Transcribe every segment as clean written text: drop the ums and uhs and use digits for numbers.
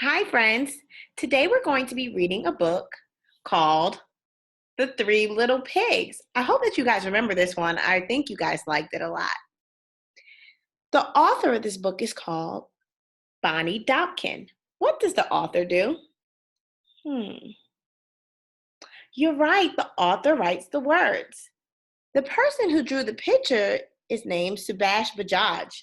Hi, friends. Today we're going to be reading a book called The Three Little Pigs. I hope that you guys remember this one. I think you guys liked it a lot. The author of this book is called Bonnie Dopkin. What does the author do? You're right. The author writes the words. The person who drew the picture is named Subhash Bajaj.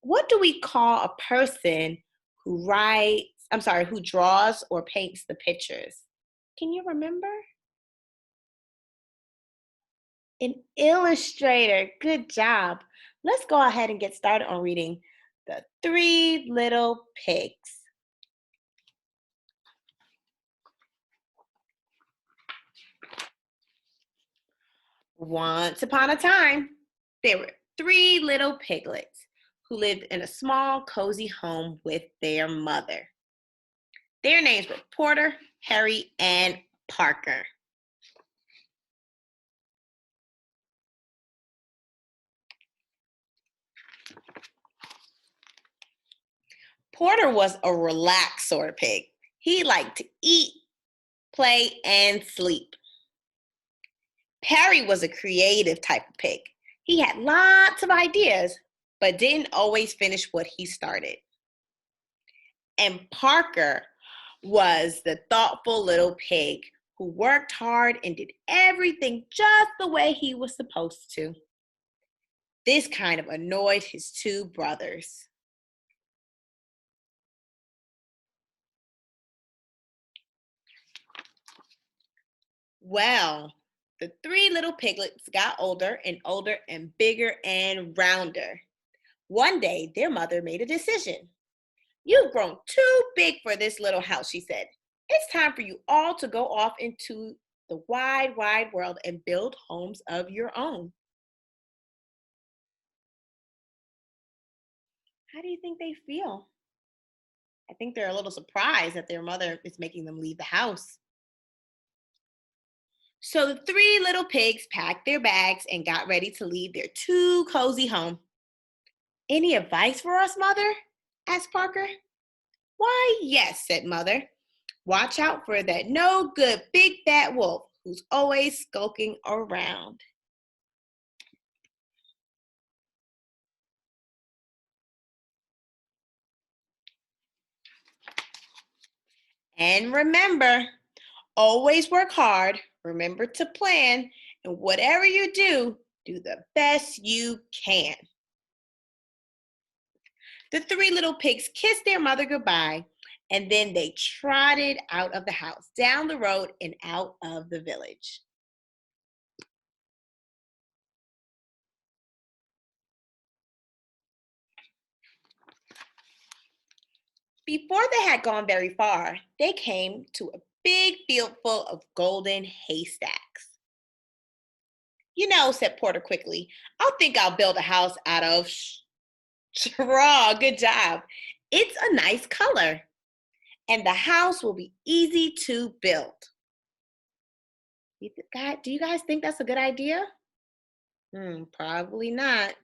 What do we call a person who draws or paints the pictures? Can you remember? An illustrator. Good job. Let's go ahead and get started on reading The Three Little Pigs. Once upon a time, there were three little piglets who lived in a small, cozy home with their mother. Their names were Porter, Harry, and Parker. Porter was a relaxed sort of pig. He liked to eat, play, and sleep. Harry was a creative type of pig. He had lots of ideas, but didn't always finish what he started. And Parker was the thoughtful little pig who worked hard and did everything just the way he was supposed to. This kind of annoyed his two brothers. Well, the three little piglets got older and older and bigger and rounder. One day, their mother made a decision. You've grown too big for this little house, she said. It's time for you all to go off into the wide, wide world and build homes of your own. How do you think they feel? I think they're a little surprised that their mother is making them leave the house. So the three little pigs packed their bags and got ready to leave their too cozy home. Any advice for us, Mother? Asked Parker. Why, yes, said Mother. Watch out for that no good big bad wolf who's always skulking around. And remember, always work hard, remember to plan, and whatever you do, do the best you can. The three little pigs kissed their mother goodbye, and then they trotted out of the house, down the road, and out of the village. Before they had gone very far, they came to a big field full of golden haystacks. Said Porter quickly, think I'll build a house out of straw. Good job. It's a nice color, and the house will be easy to build. Do you guys think that's a good idea? Probably not.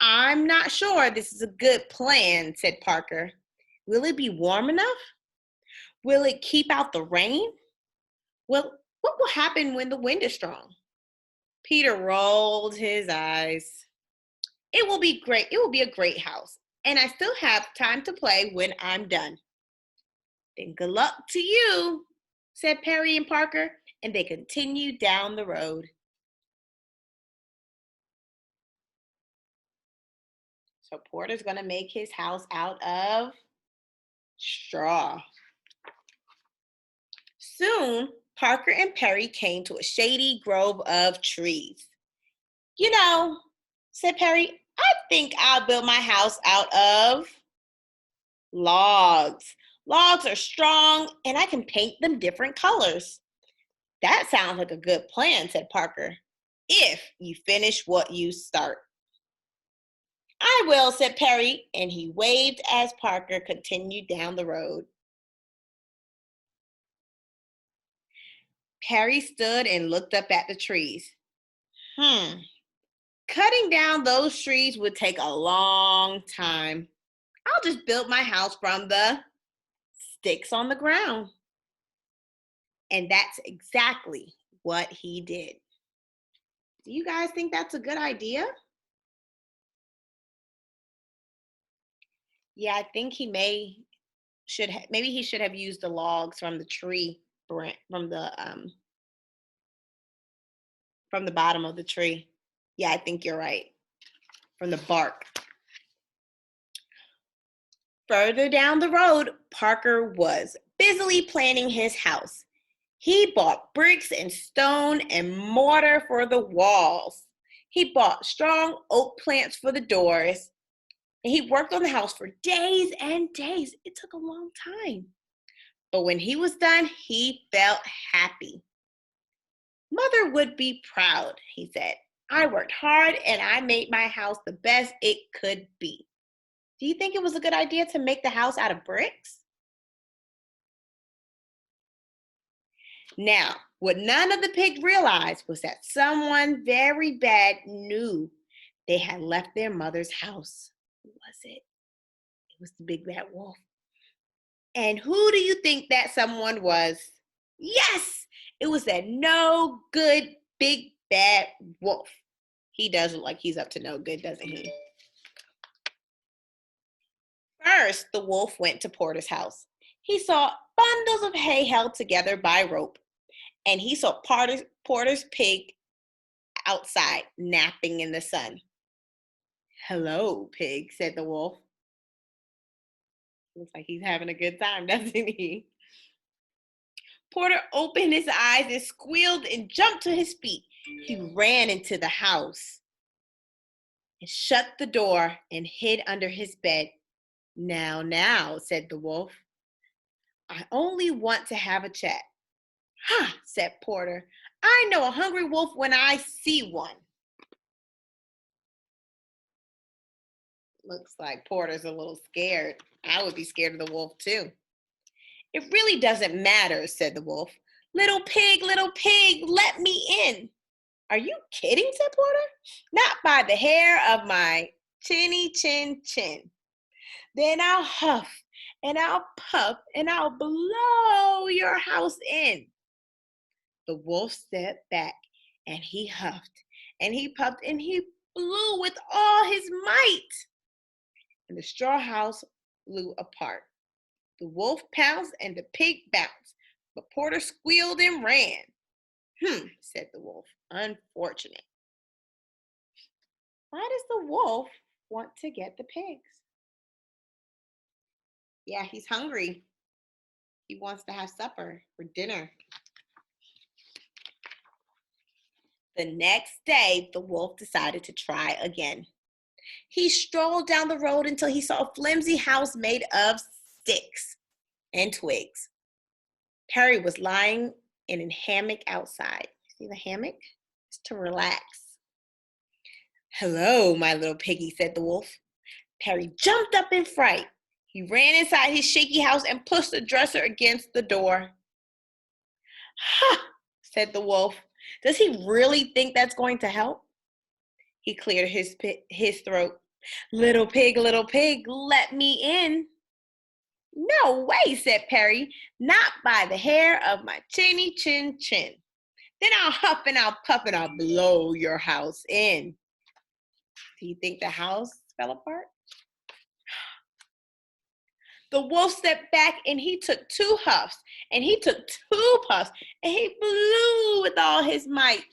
I'm not sure this is a good plan, said Parker. Will it be warm enough? Will it keep out the rain? Well, what will happen when the wind is strong? Peter rolled his eyes. It will be great. It will be a great house. And I still have time to play when I'm done. Then good luck to you, said Perry and Parker, and they continued down the road. So Porter's going to make his house out of straw. Soon, Parker and Perry came to a shady grove of trees. You know, said Perry, I think I'll build my house out of logs. Logs are strong and I can paint them different colors. That sounds like a good plan, said Parker, if you finish what you start. I will, said Perry, and he waved as Parker continued down the road. Perry stood and looked up at the trees. Cutting down those trees would take a long time. I'll just build my house from the sticks on the ground. And that's exactly what he did. Do you guys think that's a good idea? Yeah, I think he maybe he should have used the logs from the tree from the bottom of the tree. Yeah, I think you're right. From the bark. Further down the road, Parker was busily planning his house. He bought bricks and stone and mortar for the walls. He bought strong oak plants for the doors. And he worked on the house for days and days. It took a long time. But when he was done, he felt happy. Mother would be proud, he said. I worked hard and I made my house the best it could be. Do you think it was a good idea to make the house out of bricks? Now, what none of the pigs realized was that someone very bad knew they had left their mother's house. Who was it? It was the big bad wolf. And who do you think that someone was? Yes, it was that no good big bad wolf. He does look like he's up to no good, doesn't he? First, the wolf went to Porter's house. He saw bundles of hay held together by rope, and he saw Porter's pig outside napping in the sun. Hello, pig, said the wolf. Looks like he's having a good time, doesn't he? Porter opened his eyes and squealed and jumped to his feet. He ran into the house and shut the door and hid under his bed. Now, said the wolf. I only want to have a chat. Ha, said Porter. I know a hungry wolf when I see one. Looks like Porter's a little scared. I would be scared of the wolf too. It really doesn't matter, said the wolf. Little pig, let me in. Are you kidding, said Porter. Not by the hair of my chinny chin chin. Then I'll huff and I'll puff and I'll blow your house in. The wolf stepped back and he huffed and he puffed and he blew with all his might. And the straw house flew apart. The wolf pounced and the pig bounced, but Porter squealed and ran. Said the wolf, unfortunate. Why does the wolf want to get the pigs? Yeah, he's hungry. He wants to have supper for dinner. The next day, the wolf decided to try again. He strolled down the road until he saw a flimsy house made of sticks and twigs. Perry was lying in a hammock outside. See the hammock? It's to relax. Hello, my little piggy, said the wolf. Perry jumped up in fright. He ran inside his shaky house and pushed the dresser against the door. Ha, said the wolf. Does he really think that's going to help? He cleared his throat. Little pig, let me in. No way, said Perry. Not by the hair of my chinny chin chin. Then I'll huff and I'll puff and I'll blow your house in. Do you think the house fell apart? The wolf stepped back and he took 2 huffs and he took 2 puffs and he blew with all his might.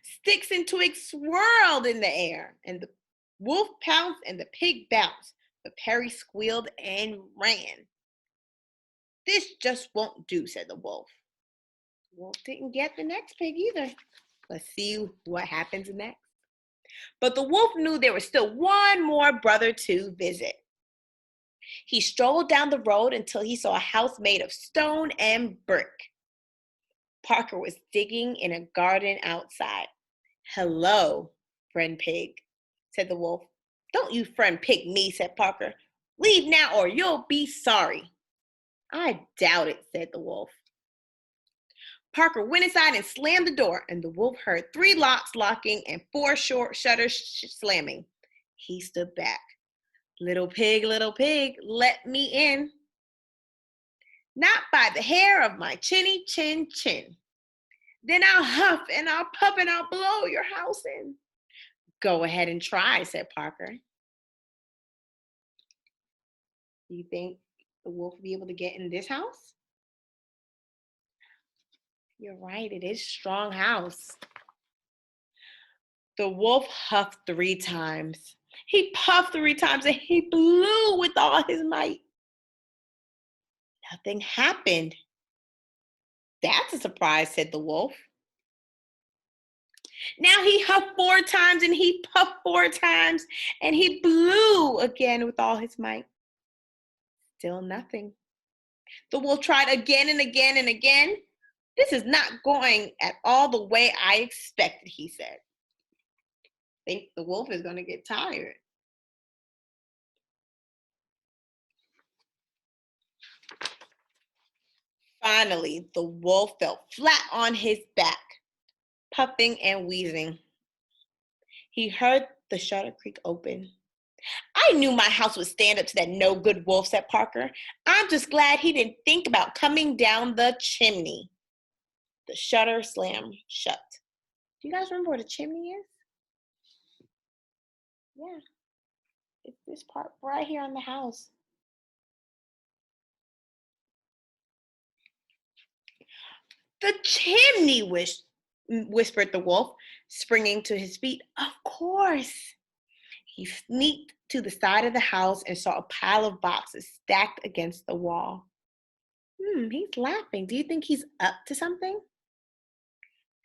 Sticks and twigs swirled in the air and the wolf pounced and the pig bounced, but Perry squealed and ran. This just won't do, said the wolf. The wolf didn't get the next pig either. Let's see what happens next. But the wolf knew there was still one more brother to visit. He strolled down the road until he saw a house made of stone and brick. Parker was digging in a garden outside. Hello, friend pig, said the wolf. Don't you friend pig me, said Parker. Leave now or you'll be sorry. I doubt it, said the wolf. Parker went inside and slammed the door, and the wolf heard 3 locks locking and 4 short shutters slamming. He stood back. Little pig, let me in. Not by the hair of my chinny chin chin. Then I'll huff and I'll puff and I'll blow your house in. Go ahead and try, said Parker. Do you think the wolf will be able to get in this house? You're right, it is a strong house. The wolf huffed 3 times. He puffed 3 times and he blew with all his might. Nothing happened. That's a surprise, said the wolf. Now he huffed 4 times and he puffed 4 times and he blew again with all his might. Still nothing. The wolf tried again and again and again. This is not going at all the way I expected, he said. I think the wolf is going to get tired. Finally, the wolf fell flat on his back, puffing and wheezing. He heard the shutter creak open. I knew my house would stand up to that no good wolf, said Parker. I'm just glad he didn't think about coming down the chimney. The shutter slammed shut. Do you guys remember what a chimney is? Yeah, it's this part right here on the house. The chimney, whispered the wolf, springing to his feet. Of course. He sneaked to the side of the house and saw a pile of boxes stacked against the wall. He's laughing. Do you think he's up to something?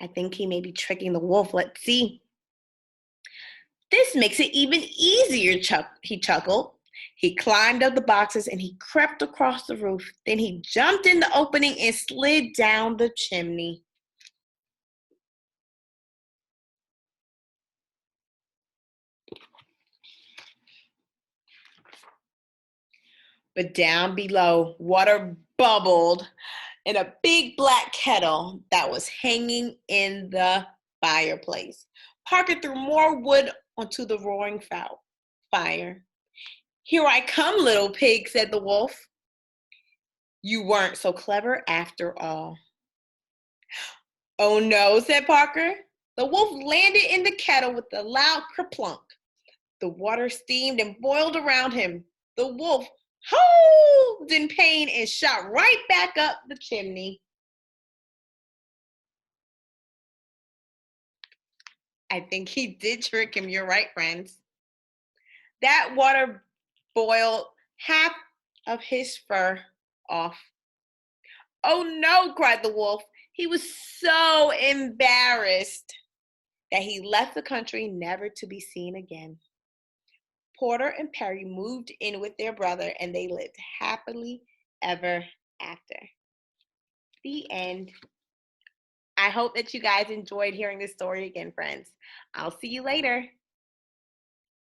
I think he may be tricking the wolf. Let's see. This makes it even easier, he chuckled. He climbed up the boxes and he crept across the roof. Then he jumped in the opening and slid down the chimney. But down below, water bubbled in a big black kettle that was hanging in the fireplace. Parker threw more wood onto the roaring fire. Here I come, little pig, said the wolf. You weren't so clever after all. Oh no, said Parker. The wolf landed in the kettle with a loud kerplunk. The water steamed and boiled around him. The wolf howled in pain and shot right back up the chimney. I think he did trick him. You're right, friends. That water boiled half of his fur off. Oh no, cried the wolf. He was so embarrassed that he left the country never to be seen again. Porter and Perry moved in with their brother and they lived happily ever after. The end. I hope that you guys enjoyed hearing this story again, friends. I'll see you later.